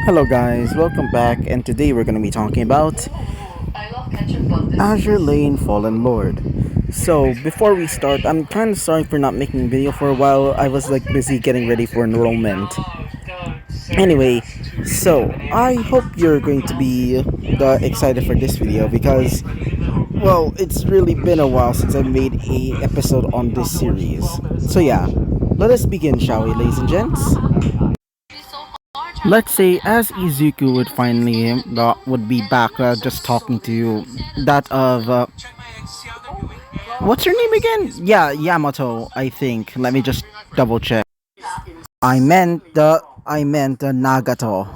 Hello guys, welcome back, and today we're going to be talking about Azure Lane Fallen Lord. So before we start, I'm kind of sorry for not making a video for a while. I was like busy getting ready for enrollment. Anyway, so I hope you're going to be excited for this video because, well, it's really been a while since I made a episode on this series. So yeah, let us begin, shall we, ladies and gents? Let's say as Izuku would finally would be back just talking to you, that of what's her name again? Yeah, Yamato, I think. Let me just double check. I meant the Nagato.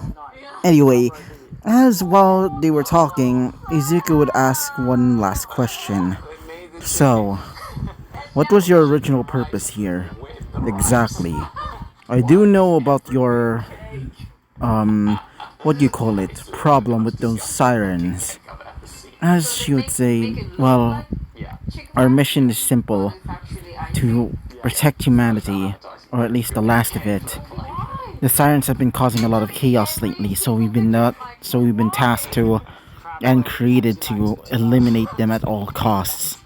Anyway, as while they were talking, Izuku would ask one last question. So, what was your original purpose here? Exactly. I do know about your what do you call it, problem with those sirens. As she would say, well, our mission is simple, to protect humanity, or at least the last of it. The sirens have been causing a lot of chaos lately, so we've been tasked to and created to eliminate them at all costs.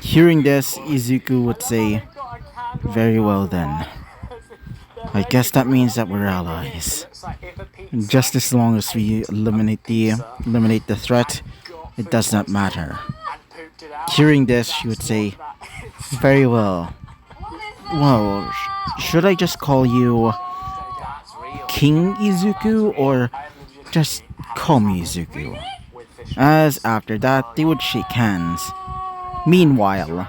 Hearing this, Izuku would say, very well then. I guess that means that we're allies. Just as long as we eliminate the threat, it does not matter. Hearing this, she would say, very well. Well, should I just call you King Izuku or just call me Izuku? As after that, they would shake hands. Meanwhile,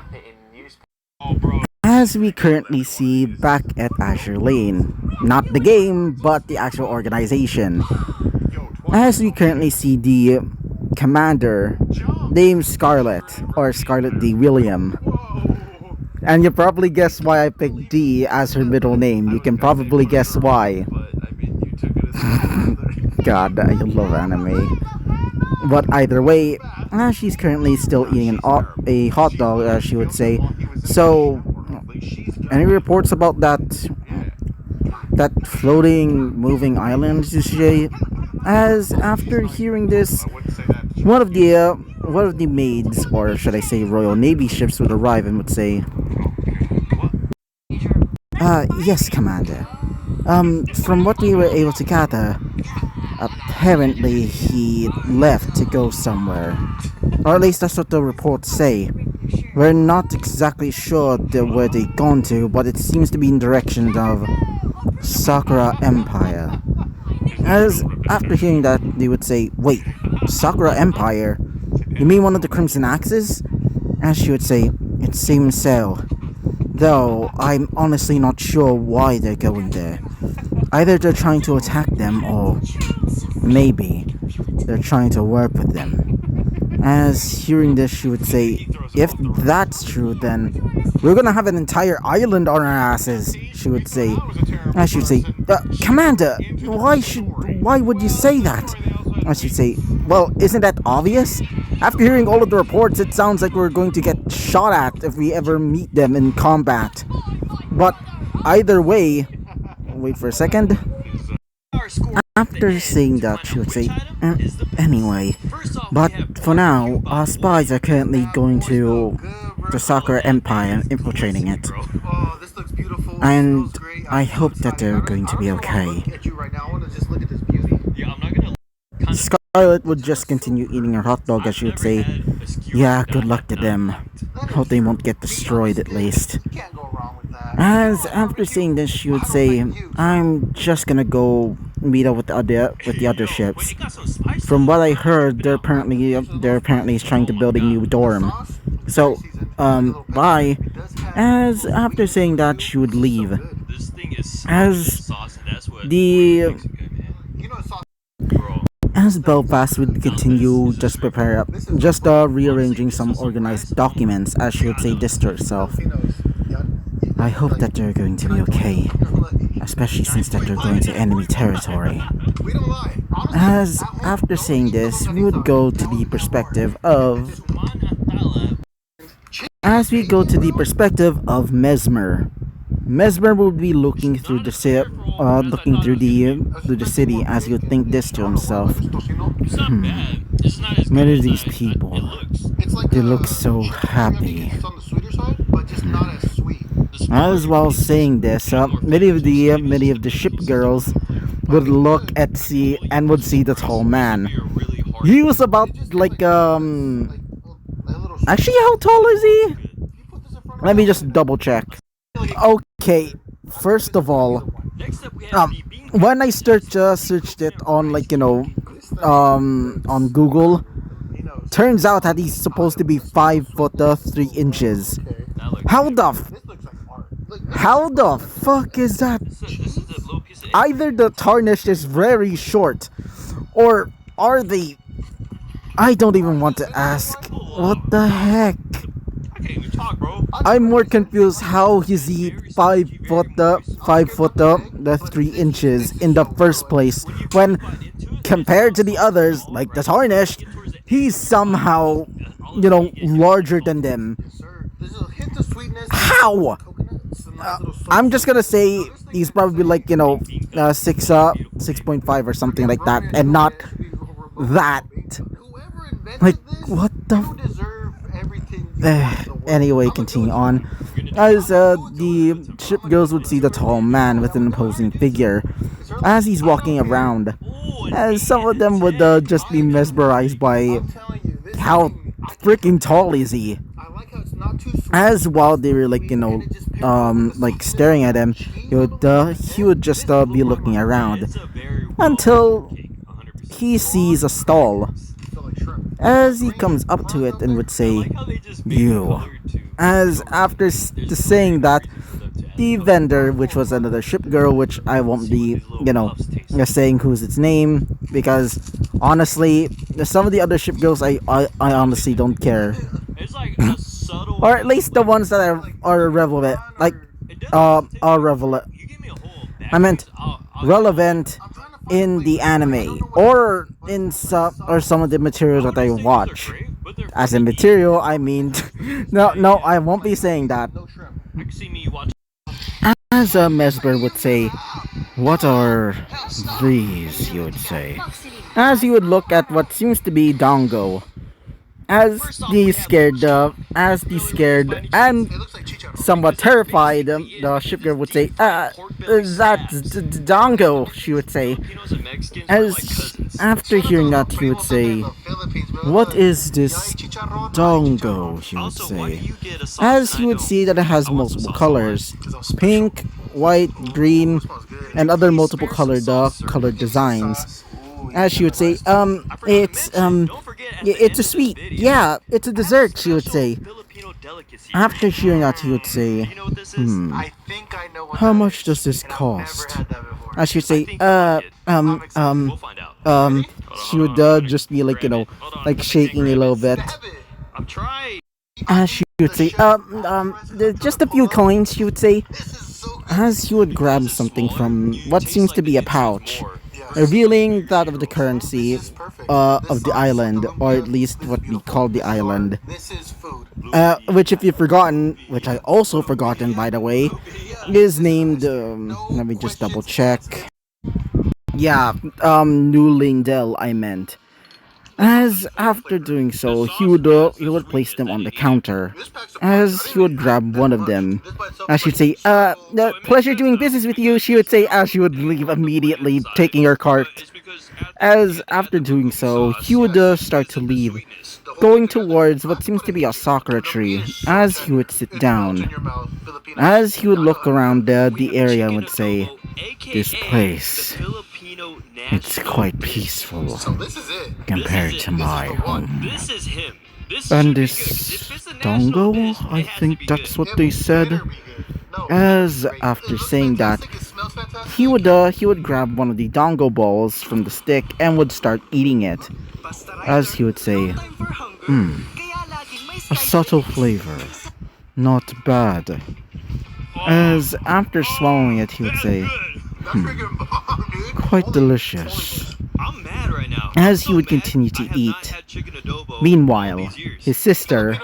as we currently see back at Azure Lane, not the game, but the actual organization. As we currently see the commander named Scarlet, or Scarlet D. William. And you probably guess why I picked D as her middle name. You can probably guess why. God, I love anime. But either way, she's currently still eating a hot dog, as she would say. So, any reports about that floating, moving island, you say? As after hearing this, one of the maids, or should I say, Royal Navy ships, would arrive and would say, yes, Commander. From what we were able to gather, apparently he left to go somewhere. Or at least that's what the reports say. We're not exactly sure where they've gone to, but it seems to be in the direction of Sakura Empire. As after hearing that, they would say, wait, Sakura Empire? You mean one of the Crimson Axes? As she would say, it seems so. Though, I'm honestly not sure why they're going there. Either they're trying to attack them, or maybe they're trying to work with them. As hearing this, she would say, if that's true, then we're gonna have an entire island on our asses, she would say. As she would say, Commander, why would you say that? As she'd say, well, isn't that obvious? After hearing all of the reports, it sounds like we're going to get shot at if we ever meet them in combat. But either way, wait for a second. After saying that, she would say, anyway, but for now, our spies are currently going to the Sakura Empire, infiltrating it. And I hope that they're going to be okay. Scarlet would just continue eating her hot dog as she would say, yeah, good luck to them. Hope they won't get destroyed at least. As after saying this, she would say, I'm just gonna go meet up with the other ships. From what I heard, they're apparently trying to build a new dorm. So, bye. As after saying that, she would leave. As the as Belfast would continue just rearranging some organized documents, as she would say this to herself. I hope that they're going to be okay, especially since that they're going to enemy territory. As after saying this, we would go to the perspective of Mesmer. Mesmer would be looking through the city as he'd think this to himself. Many of these people, they look so happy. As while saying this, many of the ship girls would look at see and would see the tall man. He was about like actually, how tall is he? Let me just double check. Okay, first of all, when I searched it on on Google, turns out that he's supposed to be 5 foot 3 inches. How the fuck is that? Either the tarnished is very short, or are they? I don't even want to ask. What the heck? I'm more confused. How is he 5 foot the 3 inches in the first place when compared to the others, like the tarnished, he's somehow, larger than them. How? I'm just gonna say he's probably like 6.5 or something like that, and not that. Like, what the? Anyway, continue on. As the ship girls would see the tall man with an imposing figure as he's walking around, as some of them would just be mesmerized by how freaking tall is he. As while they were like staring at him, he would just be looking around until he sees a stall. As he comes up to it and would say, "You." As after saying that, the vendor, which was another ship girl, which I won't be, saying who's its name, because honestly, some of the other ship girls, I honestly don't care. Or at least the ones that are relevant, are relevant. I meant relevant in the anime, or in some of the material that I watch. As in material, I mean, no, I won't be saying that. As Mesber would say, "What are these?" he would say, as he would look at what seems to be Dongo. As the scared and somewhat terrified, the shipgirl would say, "That's Dongo," she would say. As after hearing that, he would say, "What is this Dongo?" he would say. As he would see that it has multiple colors: pink, white, green, and other multiple colored designs. As she would say, it's a sweet, yeah, it's a dessert," she would say. After hearing that, he would say, "How much does this cost?" As she would say, she would just be like shaking a little bit. As she would say, just a few coins," she would say. As he would grab something from what seems to be a pouch, revealing that of the currency of the island, or at least what we call the island. Which, if you've forgotten, which I also forgotten by the way, is named, let me just double check. Yeah, New Lindell, I meant. As after doing so, he would place them on the counter. As he would grab one of them, as she'd say, "Pleasure doing business with you," she would say, as she would leave immediately, taking her cart. As after doing so, he would start to leave, going towards what seems to be a sakura tree. As he would sit down, as he would look around the area and would say, "This place, it's quite peaceful compared to my home." And this Dongo, I think that's what they said. As after saying that, he would grab one of the Dongo balls from the stick and would start eating it. As he would say, "A subtle flavor, not bad." As after swallowing it, he would say, "Quite delicious." As he would continue to eat. Meanwhile, his sister,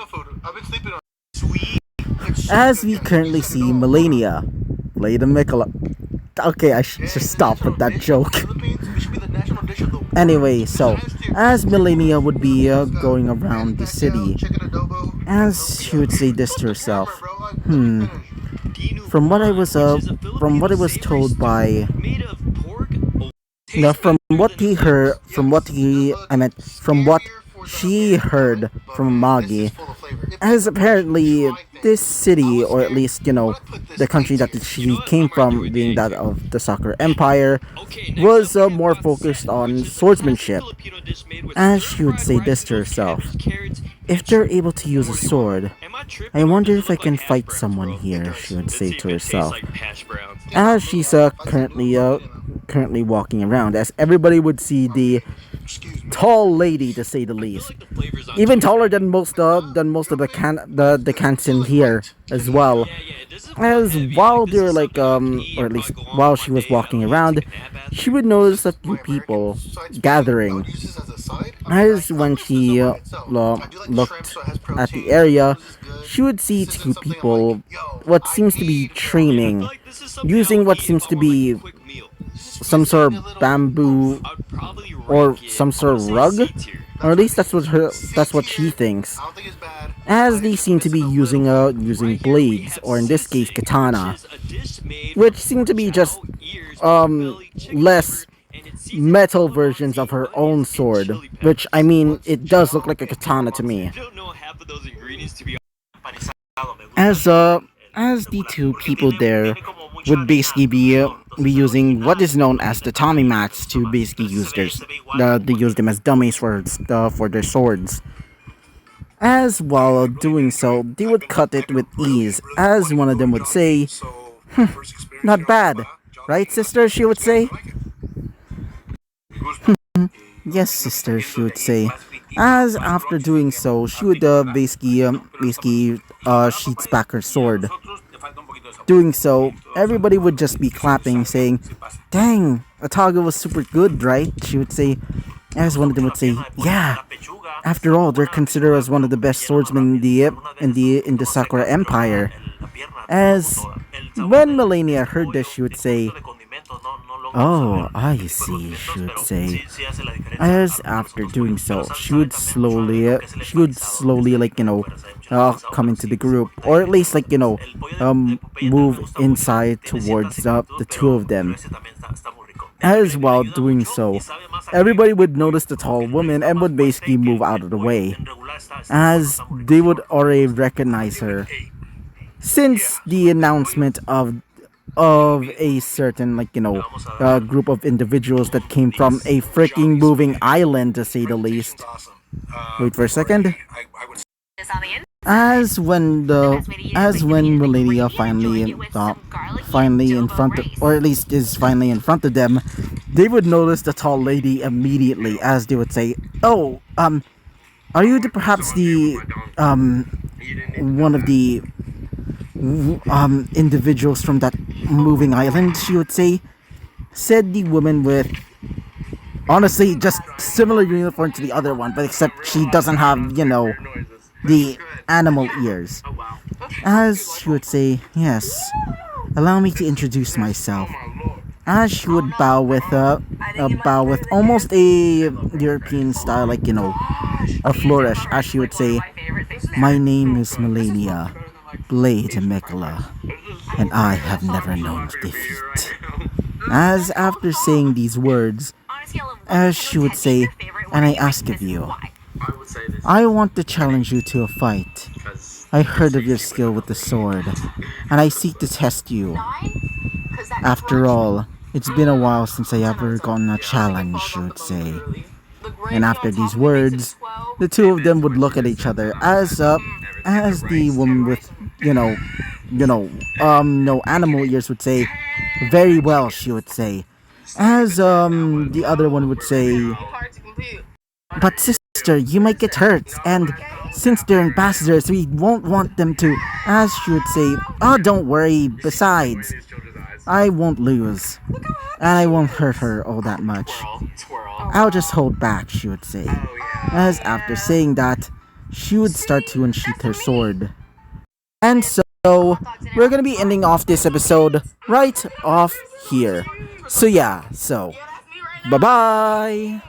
as we currently see Melania, Blade and Mikola. Okay, I should just stop with that joke. Anyway, so as Millennia would be going around the city, as she would say this to herself, from what I was told by, no, from what she heard from Magi, as apparently this city, or at least, the country that she came from, being that of the Soccer Empire, was more focused on swordsmanship. As she would say this to herself, if they're able to use a sword, I wonder if I can fight someone here, she would say to herself. As she's currently walking around, as everybody would see the tall lady, to say the least, even taller than most of the cants in here as well. As while they're or at least while she was walking around, she would notice a few people gathering. As when she looked at the area, she would see two people, what seems to be training, using what seems to be some sort of bamboo or some sort of rug, or at least that's what she thinks. As they seem to be using blades, or in this case katana, which seem to be just less metal versions of her own sword, which, I mean, it does look like a katana to me. As the two people there would basically be using what is known as the Tommy mats to basically use them as dummies for their swords. As while doing so, they would cut it with ease, as one of them would say, "Not bad, right, sister?" she would say. "Yes, sister," she would say. As after doing so, she would basically sheets back her sword. Doing so, everybody would just be clapping, saying, "Dang, Ataga was super good, right?" she would say. As one of them would say, "Yeah. After all, they're considered as one of the best swordsmen in the Sakura Empire." As when Melania heard this, she would say, "Oh, I see," she would say. As after doing so, she would slowly come into the group, or at least move inside towards the two of them. As while doing so, everybody would notice the tall woman and would basically move out of the way, as they would already recognize her, since the announcement of a certain group of individuals that came from a freaking moving island, to say the least. Wait for a second. As when Melania finally in front of, or at least is finally in front of them, they would notice the tall lady immediately, as they would say, "Oh, are you perhaps the one of the individuals from that moving island?" she would say. Said the woman with, honestly, just similar uniform to the other one, but except she doesn't have, the animal ears. As she would say, "Yes, allow me to introduce myself." As she would bow with almost a European style, a flourish, as she would say, "My name is Melania, Blade Mikola, and I have never known defeat." As after saying these words, as she would say, "And I ask of you, I want to challenge you to a fight. I heard of your skill with the sword, and I seek to test you. After all, it's been a while since I ever gotten a challenge," she would say. And after these words, the two of them would look at each other, as the woman with no animal ears would say, "Very well," she would say. As the other one would say, "But sister, you might get hurt, and since they're ambassadors, we won't want them to." As she would say, "Oh, don't worry, besides, I won't lose, and I won't hurt her all that much. I'll just hold back," she would say. As after saying that, she would start to unsheath her sword. And so So, we're gonna be ending off this episode right off here. So, yeah, bye bye!